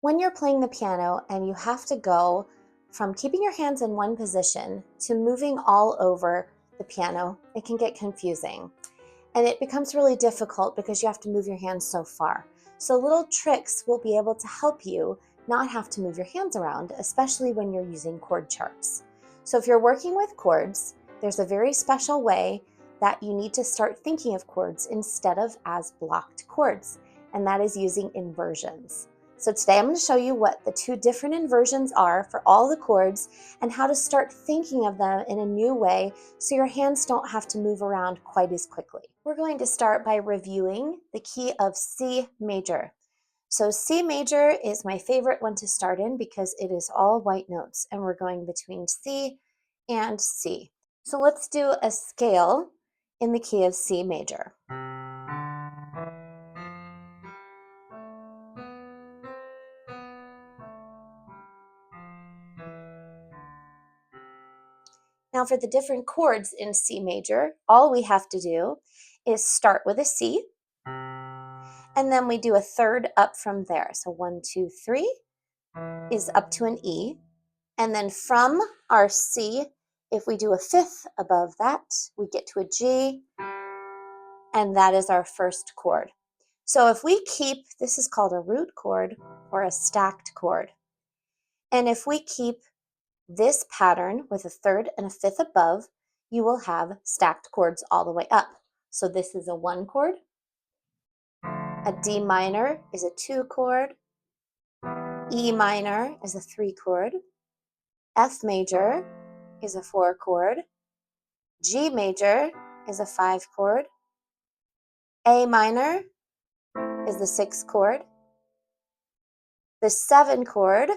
When you're playing the piano and you have to go from keeping your hands in one position to moving all over the piano, it can get confusing. And it becomes really difficult because you have to move your hands so far. So little tricks will be able to help you not have to move your hands around, especially when you're using chord charts. So if you're working with chords, there's a very special way that you need to start thinking of chords instead of as blocked chords, and that is using inversions. So today I'm going to show you what the two different inversions are for all the chords and how to start thinking of them in a new way so your hands don't have to move around quite as quickly. We're going to start by reviewing the key of C major. So C major is my favorite one to start in because it is all white notes and we're going between C and C. So let's do a scale in the key of C major. Now for the different chords in C major, all we have to do is start with a C, and then we do a third up from there. So 1, 2, 3 is up to an E, and then from our C, if we do a fifth above that, we get to a G, and that is our first chord. So if we keep, this is called a root chord or a stacked chord, and if we keep this pattern with a third and a fifth above, you will have stacked chords all the way up. So this is a 1 chord, a D minor is a 2 chord, E minor is a 3 chord, F major is a 4 chord, G major is a 5 chord, A minor is the 6 chord, the 7 chord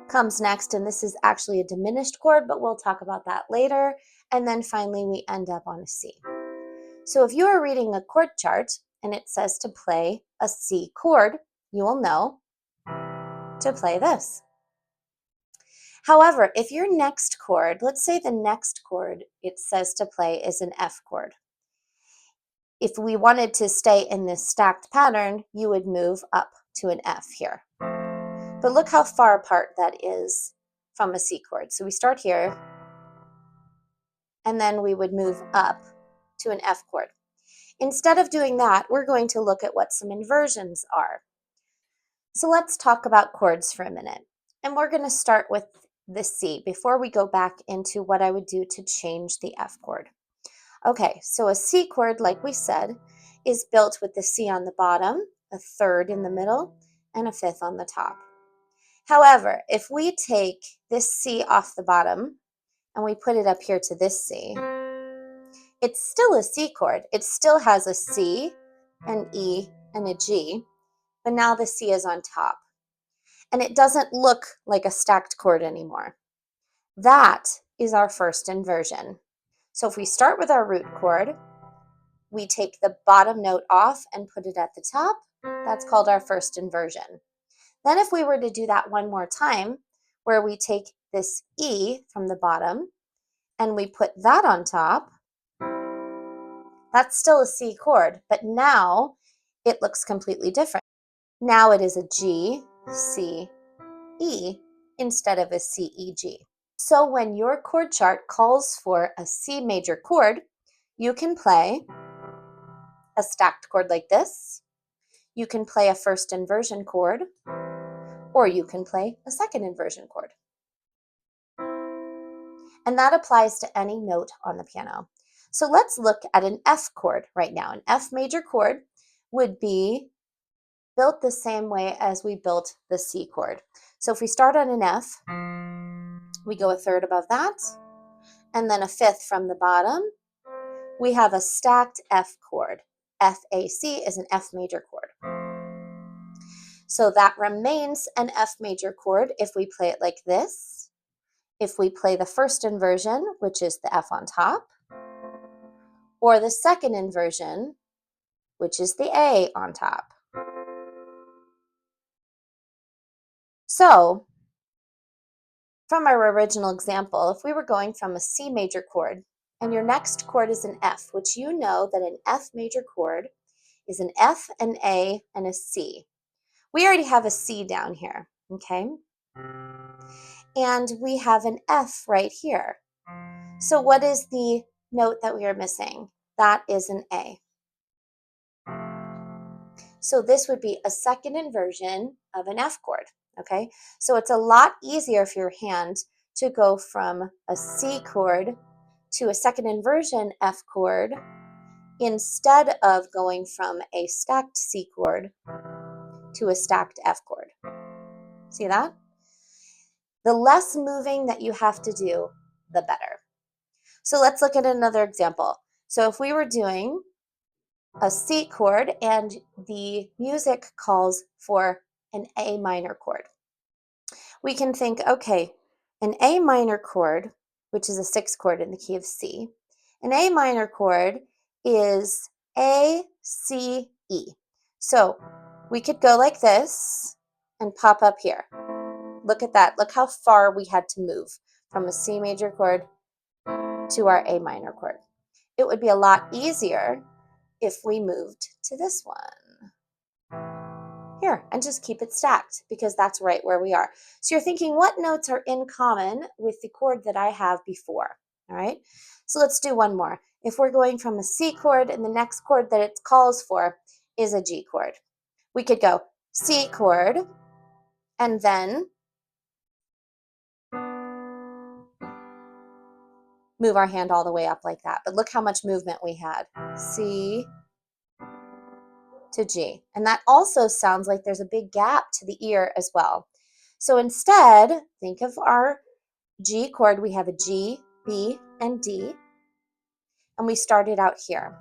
comes next, and this is actually a diminished chord, but we'll talk about that later, and then finally we end up on a C. So if you are reading a chord chart and it says to play a C chord, you will know to play this. However, if your next chord, let's say the next chord it says to play is an F chord. If we wanted to stay in this stacked pattern, you would move up to an F here. But look how far apart that is from a C chord. So we start here, and then we would move up to an F chord. Instead of doing that, we're going to look at what some inversions are. So let's talk about chords for a minute. And we're going to start with the C before we go back into what I would do to change the F chord. Okay, so a C chord, like we said, is built with the C on the bottom, a third in the middle, and a fifth on the top. However, if we take this C off the bottom and we put it up here to this C, it's still a C chord. It still has a C, an E, and a G, but now the C is on top. And it doesn't look like a stacked chord anymore. That is our first inversion. So if we start with our root chord, we take the bottom note off and put it at the top. That's called our first inversion. Then if we were to do that one more time, where we take this E from the bottom and we put that on top, that's still a C chord, but now it looks completely different. Now it is a G, C, E instead of a C, E, G. So when your chord chart calls for a C major chord, you can play a stacked chord like this. You can play a first inversion chord, or you can play a second inversion chord. And that applies to any note on the piano. So let's look at an F chord right now. An F major chord would be built the same way as we built the C chord. So if we start on an F, we go a third above that, and then a fifth from the bottom. We have a stacked F chord. F, A, C is an F major chord. So that remains an F major chord if we play it like this. If we play the first inversion, which is the F on top, or the second inversion, which is the A on top. So, from our original example, if we were going from a C major chord, and your next chord is an F, which you know that an F major chord is an F, an A, and a C. We already have a C down here, okay? And we have an F right here. So what is the note that we are missing? That is an A. So this would be a second inversion of an F chord, okay? So it's a lot easier for your hand to go from a C chord to a second inversion F chord instead of going from a stacked C chord to a stacked F chord. See that? The less moving that you have to do, the better. So let's look at another example. So if we were doing a C chord and the music calls for an A minor chord, we can think, okay, an A minor chord, which is a sixth chord in the key of C, an A minor chord is A, C, E. So we could go like this and pop up here. Look at that. Look how far we had to move from a C major chord to our A minor chord. It would be a lot easier if we moved to this one here and just keep it stacked because that's right where we are. So you're thinking, what notes are in common with the chord that I have before? All right, so let's do one more. If we're going from a C chord and the next chord that it calls for is a G chord, we could go C chord and then move our hand all the way up like that. But look how much movement we had. C to G. And that also sounds like there's a big gap to the ear as well. So instead, think of our G chord. We have a G, B, and D. And we started out here.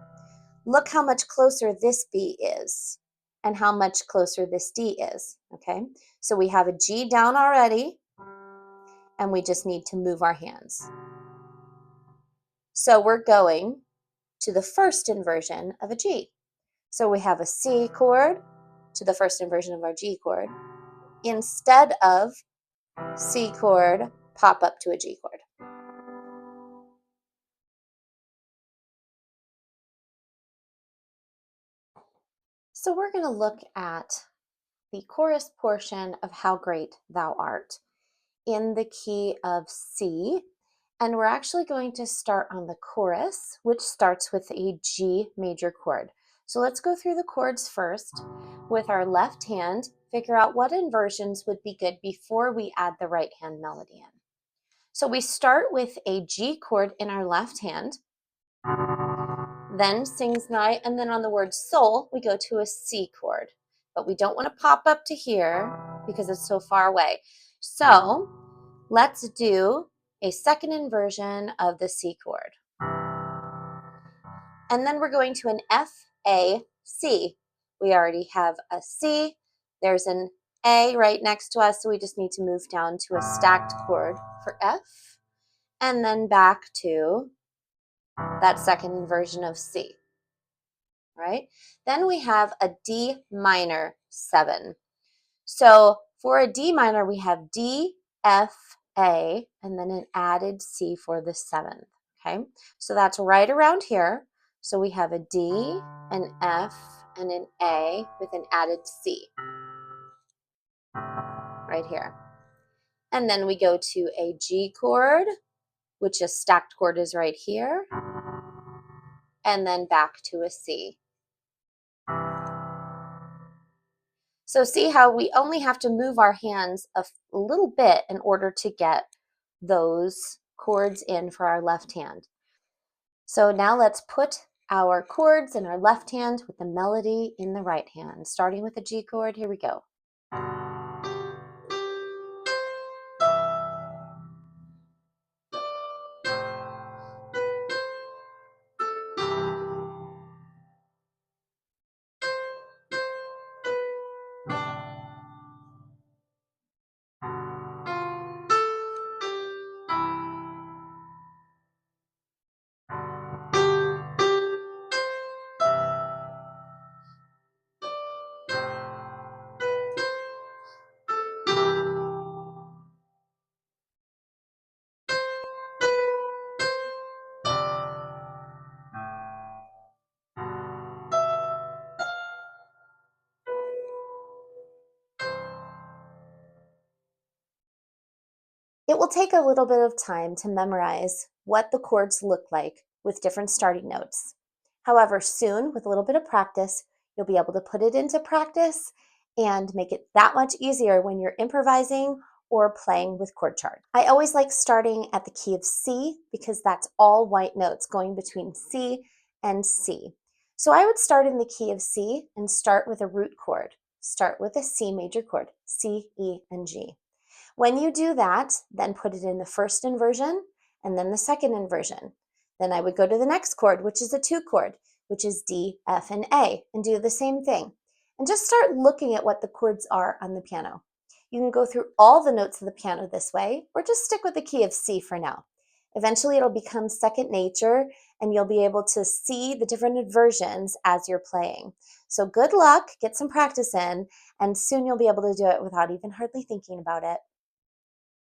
Look how much closer this B is and how much closer this D is, okay? So we have a G down already, and we just need to move our hands. So we're going to the first inversion of a G. So we have a C chord to the first inversion of our G chord instead of C chord pop up to a G chord. So we're going to look at the chorus portion of How Great Thou Art in the key of C. And we're actually going to start on the chorus, which starts with a G major chord. So let's go through the chords first with our left hand, figure out what inversions would be good before we add the right hand melody in. So we start with a G chord in our left hand, then sings nigh, and then on the word soul, we go to a C chord. But we don't want to pop up to here because it's so far away. So let's do a second inversion of the C chord. And then we're going to an F, A, C. We already have a C. There's an A right next to us, so we just need to move down to a stacked chord for F, and then back to that second inversion of C, right? Then we have a D minor 7. So for a D minor, we have D, F, A, and then an added C for the 7th, okay? So that's right around here. So we have a D, an F, and an A with an added C right here. And then we go to a G chord, which a stacked chord is right here, and then back to a C. So see how we only have to move our hands a little bit in order to get those chords in for our left hand. So now let's put our chords in our left hand with the melody in the right hand. Starting with the G chord, here we go. It will take a little bit of time to memorize what the chords look like with different starting notes. However, soon, with a little bit of practice, you'll be able to put it into practice and make it that much easier when you're improvising or playing with chord chart. I always like starting at the key of C because that's all white notes going between C and C. So I would start in the key of C and start with a root chord. Start with a C major chord, C, E, and G. When you do that, then put it in the first inversion and then the second inversion. Then I would go to the next chord, which is a 2 chord, which is D, F, and A, and do the same thing. And just start looking at what the chords are on the piano. You can go through all the notes of the piano this way, or just stick with the key of C for now. Eventually it'll become second nature and you'll be able to see the different inversions as you're playing. So good luck, get some practice in, and soon you'll be able to do it without even hardly thinking about it.